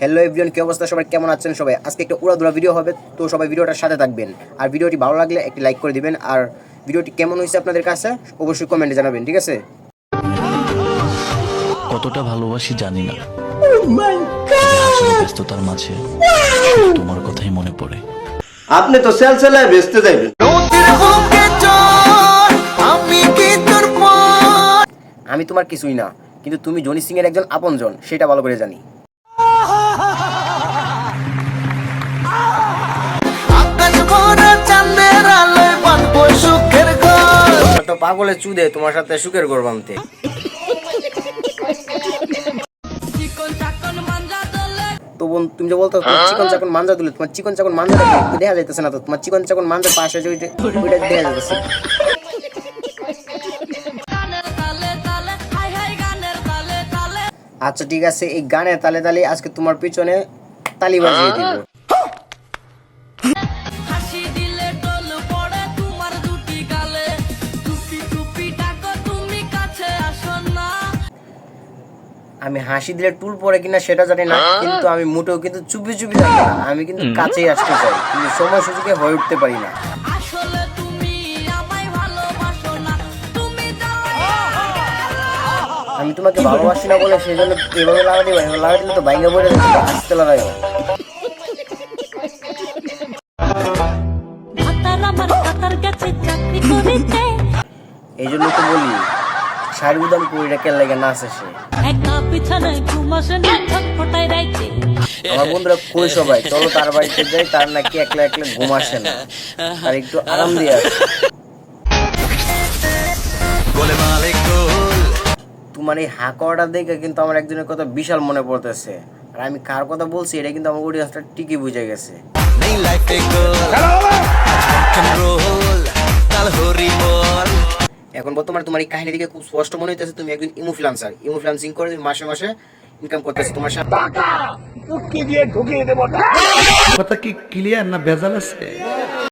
Hello everyone, কি অবস্থা? সবাই কেমন আছেন? সবাই আজকে একটা উড়াধুরা ভিডিও হবে, তো সবাই ভিডিওটার সাথে থাকবেন। আর ভিডিওটি ভালো লাগলে একটি লাইক করে দিবেন, আর ভিডিওটি কেমন হয়েছে আপনাদের কাছে অবশ্যই কমেন্টে জানাবেন, ঠিক আছে? কতটা ভালোবাসি জানি না, ব্যস্ততার মাঝে তোমার কথাই মনে পড়ে। আপনি তো সেল সেলায় বেচতে যাবেন। আমি তোমার কিছুই না, কিন্তু তুমি জনি সিং এর একজন আপনজন, সেটা ভালো করে জানি। তো পাগলে চুদে তোমার সাথে সুখের ঘর বানতে। তো বোন, তুমি যে বলতো চিকন চাকন মাঞ্জা তুলে, তোমার চিকন চাকন মাঞ্জাটা দেখা যাইতেছে না, তো তোমার চিকন চাকন মাঞ্জার পাশে যে ওইটা দেখা যাইতেছে। আচ্ছা ঠিক আছে, এই গানের তালে তালে আজকে তোমার পিছনে তালি বাজিয়ে দিব। আমি হাসি দিলে টুল পরে কিনা সেটা জানি না, কিন্তু আমি মোটেও কিন্তু চুপি চুপি থাকি না, আমি কিন্তু কাছেই আসতে চাই, কিন্তু সময় সুযোগে হয়ে উঠতে পারি না। আমি তোমাকে ভালোবাসি না বলে সেই জন্য এভাবে লাগা দিই, লাগা দিলে তো বাইঙ্গা পড়ে যাচ্ছে, আসতে লাগাই। এই জন্য তো বলি শাড়ি উদাম করিটা কেন লাগে না আসে সে। আমার বন্ধুরা কই সবাই চলো তার বাড়িতে যাই, তার নাকি একলা একলা ঘুম আসে না, তার একটু আরাম দিয়ে আসে। তোমার এই হাঁকড়াটা দেখে কিন্তু আমার একজনের কথা বিশাল মনে পড়তেছে, আর আমি কার কথা বলছি এটা কিন্তু আমার অডিয়েন্সটা ঠিকই বুঝে গেছে। এখন বর্তমানে তোমার এই কাহিনী থেকে খুব স্পষ্ট মনে হইতেছে তুমি একজন ইনফ্লুয়েন্সার, ইনফ্লুয়েন্সিং করে মাসে মাসে ইনকাম করতেছে। তোমার সাথে কথা কি ক্লিয়ার না ভেজাল আছে?